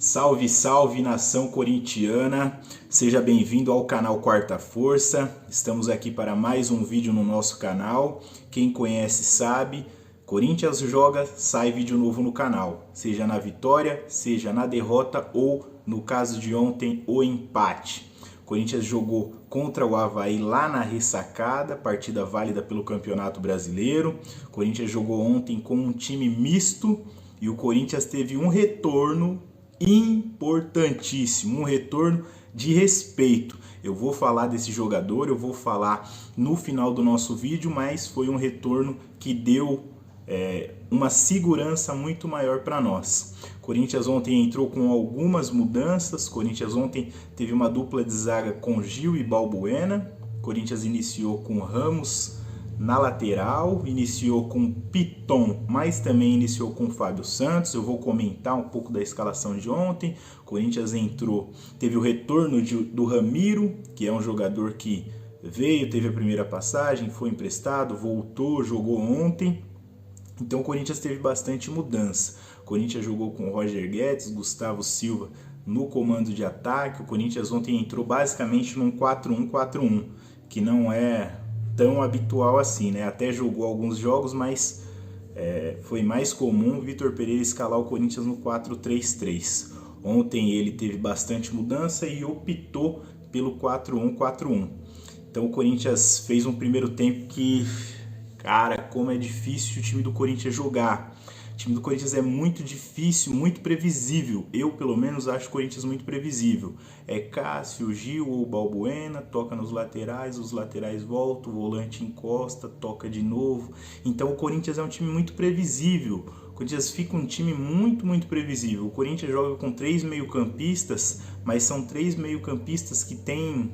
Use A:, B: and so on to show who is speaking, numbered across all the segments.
A: Salve, salve, nação corintiana! Seja bem-vindo ao canal Quarta Força. Estamos aqui para mais um vídeo no nosso canal. Quem conhece sabe, Corinthians joga, sai vídeo novo no canal. Seja na vitória, seja na derrota ou, no caso de ontem, o empate. Corinthians jogou contra o Avaí lá na ressacada, partida válida pelo Campeonato Brasileiro. Corinthians jogou ontem com um time misto e o Corinthians teve um retorno importantíssimo, um retorno de respeito. Eu vou falar desse jogador, eu vou falar no final do nosso vídeo, mas foi um retorno que deu uma segurança muito maior para nós. Corinthians ontem entrou com algumas mudanças. Corinthians ontem teve uma dupla de zaga com Gil e Balbuena. Corinthians iniciou com Ramos na lateral, iniciou com Piton, mas também iniciou com Fábio Santos. Eu vou comentar um pouco da escalação de ontem. Corinthians entrou, teve o retorno do Ramiro, que é um jogador que veio, teve a primeira passagem, foi emprestado, voltou, jogou ontem. Então o Corinthians teve bastante mudança. O Corinthians jogou com Roger Guedes, Gustavo Silva no comando de ataque. O Corinthians ontem entrou basicamente num 4-1-4-1, que não é tão habitual assim, né? Até jogou alguns jogos, mas foi mais comum o Vitor Pereira escalar o Corinthians no 4-3-3. Ontem ele teve bastante mudança e optou pelo 4-1-4-1. Então o Corinthians fez um primeiro tempo que, cara, como é difícil o time do Corinthians jogar. O time do Corinthians é muito difícil, muito previsível. Eu, pelo menos, acho o Corinthians muito previsível. É Cássio, Gil ou Balbuena, toca nos laterais, os laterais voltam, o volante encosta, toca de novo. Então o Corinthians é um time muito previsível. O Corinthians fica um time muito previsível. O Corinthians joga com 3 meio-campistas, mas são 3 meio-campistas que tem,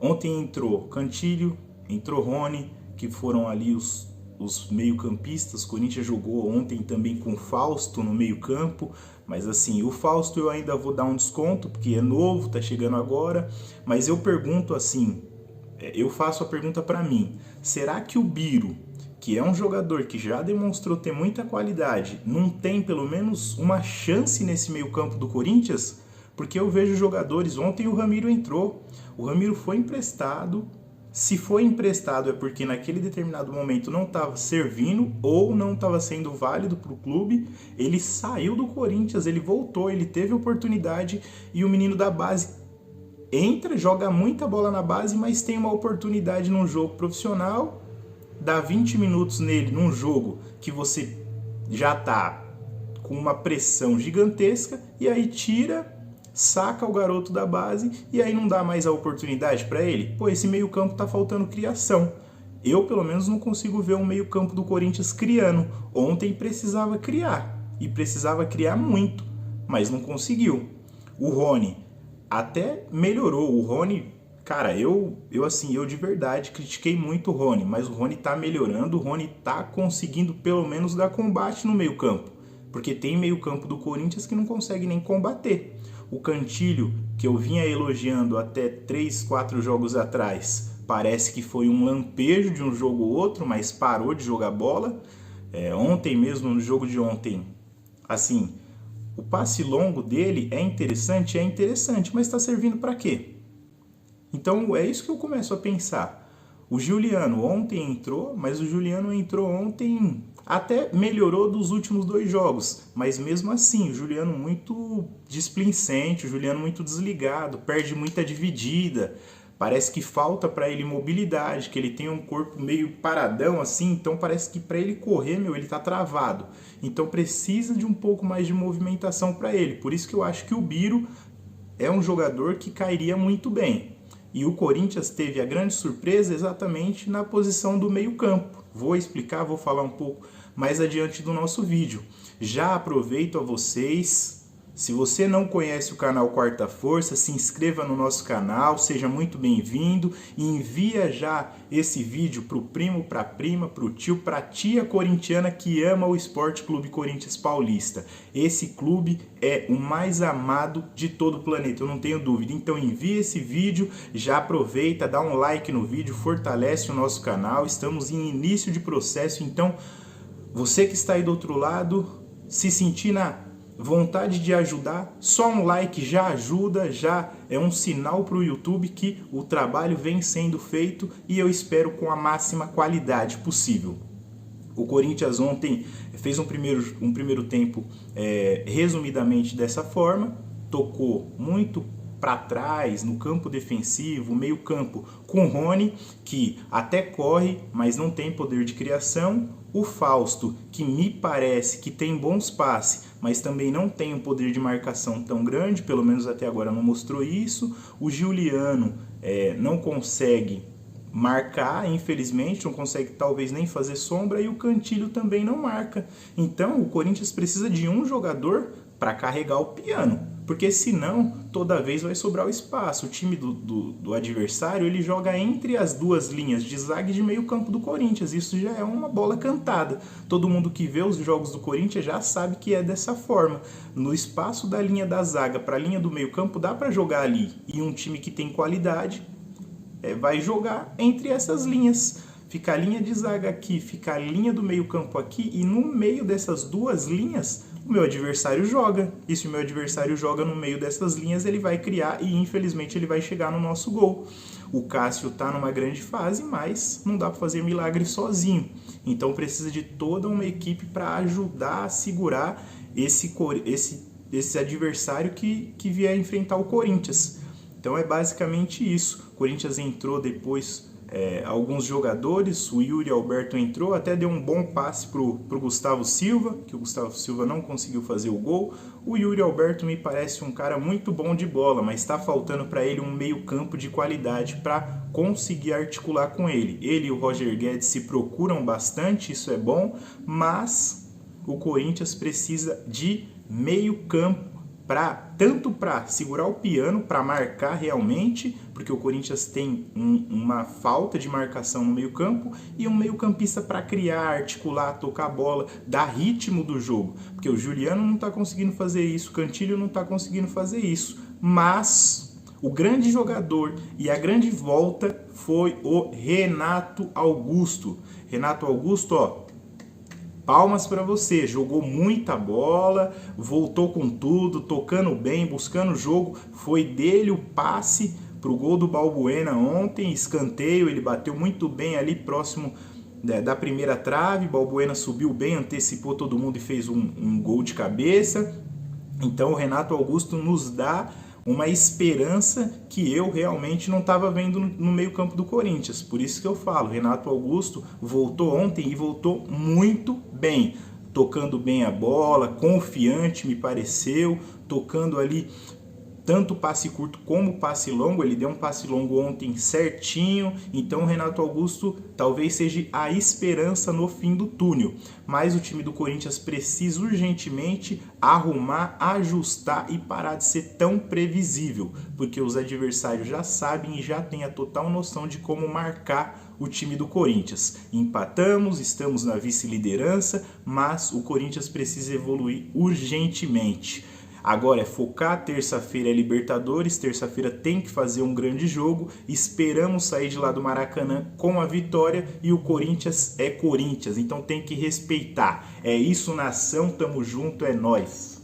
A: ontem entrou Cantilho, entrou Rony, que foram ali os meio-campistas. O Corinthians jogou ontem também com Fausto no meio-campo, mas assim, o Fausto eu ainda vou dar um desconto, porque é novo, tá chegando agora, mas eu pergunto assim, eu faço a pergunta para mim, será que o Biro, que é um jogador que já demonstrou ter muita qualidade, não tem pelo menos uma chance nesse meio-campo do Corinthians? Porque eu vejo jogadores, ontem o Ramiro entrou, o Ramiro foi emprestado. Se foi emprestado é porque naquele determinado momento não estava servindo ou não estava sendo válido para o clube. Ele saiu do Corinthians, ele voltou, ele teve oportunidade e o menino da base entra, joga muita bola na base, mas tem uma oportunidade num jogo profissional, dá 20 minutos nele num jogo que você já está com uma pressão gigantesca e aí tira, saca o garoto da base e aí não dá mais a oportunidade para ele. Pô, esse meio campo tá faltando criação. Eu, pelo menos, não consigo ver um meio campo do Corinthians criando. Ontem precisava criar, e precisava criar muito, mas não conseguiu. O Rony até melhorou. O Rony, cara, eu de verdade critiquei muito o Rony, mas o Rony tá melhorando, o Rony tá conseguindo pelo menos dar combate no meio campo, porque tem meio campo do Corinthians que não consegue nem combater. O Cantilho, que eu vinha elogiando até 3, 4 jogos atrás, parece que foi um lampejo de um jogo ou outro, mas parou de jogar bola. Ontem mesmo, no jogo de ontem, assim, o passe longo dele é interessante, mas está servindo para quê? Então é isso que eu começo a pensar. O Juliano ontem entrou, mas o Juliano entrou ontem, até melhorou dos últimos 2 jogos, mas mesmo assim, o Juliano muito displicente, o Juliano muito desligado, perde muita dividida, parece que falta para ele mobilidade, que ele tem um corpo meio paradão assim, então parece que para ele correr, ele tá travado, então precisa de um pouco mais de movimentação para ele, por isso que eu acho que o Biro é um jogador que cairia muito bem. E o Corinthians teve a grande surpresa exatamente na posição do meio-campo. Vou explicar, vou falar um pouco mais adiante do nosso vídeo. Já aproveito a vocês, se você não conhece o canal Quarta Força, se inscreva no nosso canal, seja muito bem-vindo e envia já esse vídeo para o primo, para a prima, para o tio, para a tia corintiana que ama o Esporte Clube Corinthians Paulista. Esse clube é o mais amado de todo o planeta, eu não tenho dúvida. Então envia esse vídeo, já aproveita, dá um like no vídeo, fortalece o nosso canal, estamos em início de processo, então você que está aí do outro lado, se sentir vontade de ajudar, só um like já ajuda, já é um sinal para o YouTube que o trabalho vem sendo feito e eu espero com a máxima qualidade possível. O Corinthians ontem fez um primeiro tempo resumidamente dessa forma, tocou muito para trás, no campo defensivo, meio campo com o Rony, que até corre, mas não tem poder de criação. O Fausto, que me parece que tem bons passes, mas também não tem um poder de marcação tão grande, pelo menos até agora não mostrou isso. O Giuliano não consegue marcar, infelizmente, não consegue talvez nem fazer sombra, e o Cantillo também não marca. Então o Corinthians precisa de um jogador para carregar o piano, porque senão toda vez vai sobrar o espaço. O time do adversário, ele joga entre as duas linhas de zaga e de meio campo do Corinthians, isso já é uma bola cantada. Todo mundo que vê os jogos do Corinthians já sabe que é dessa forma. No espaço da linha da zaga para a linha do meio campo dá para jogar ali, e um time que tem qualidade vai jogar entre essas linhas. Fica a linha de zaga aqui, fica a linha do meio campo aqui, e no meio dessas duas linhas o meu adversário joga. E se o meu adversário joga no meio dessas linhas, ele vai criar e infelizmente ele vai chegar no nosso gol. O Cássio está numa grande fase, mas não dá para fazer milagre sozinho. Então precisa de toda uma equipe para ajudar a segurar esse adversário que vier enfrentar o Corinthians. Então é basicamente isso. O Corinthians entrou depois alguns jogadores, o Yuri Alberto entrou, até deu um bom passe pro Gustavo Silva, que o Gustavo Silva não conseguiu fazer o gol. O Yuri Alberto me parece um cara muito bom de bola, mas está faltando para ele um meio campo de qualidade para conseguir articular com ele. Ele e o Roger Guedes se procuram bastante, isso é bom, mas o Corinthians precisa de meio campo, tanto para segurar o piano, para marcar realmente, porque o Corinthians tem uma falta de marcação no meio campo, e um meio campista para criar, articular, tocar a bola, dar ritmo do jogo, porque o Giuliano não está conseguindo fazer isso, o Cantillo não está conseguindo fazer isso, mas o grande jogador e a grande volta foi o Renato Augusto. Renato Augusto, palmas para você, jogou muita bola, voltou com tudo, tocando bem, buscando o jogo. Foi dele o passe para o gol do Balbuena ontem, escanteio, ele bateu muito bem ali próximo da primeira trave. Balbuena subiu bem, antecipou todo mundo e fez um gol de cabeça. Então o Renato Augusto nos dá uma esperança que eu realmente não estava vendo no meio campo do Corinthians. Por isso que eu falo, Renato Augusto voltou ontem e voltou muito bem, tocando bem a bola, confiante me pareceu, tocando ali tanto passe curto como passe longo. Ele deu um passe longo ontem certinho, então o Renato Augusto talvez seja a esperança no fim do túnel. Mas o time do Corinthians precisa urgentemente arrumar, ajustar e parar de ser tão previsível, porque os adversários já sabem e já têm a total noção de como marcar o time do Corinthians. Empatamos, estamos na vice-liderança, mas o Corinthians precisa evoluir urgentemente. Agora é focar, terça-feira é Libertadores, terça-feira tem que fazer um grande jogo, esperamos sair de lá do Maracanã com a vitória, e o Corinthians é Corinthians, então tem que respeitar. É isso, nação, tamo junto, é nóis!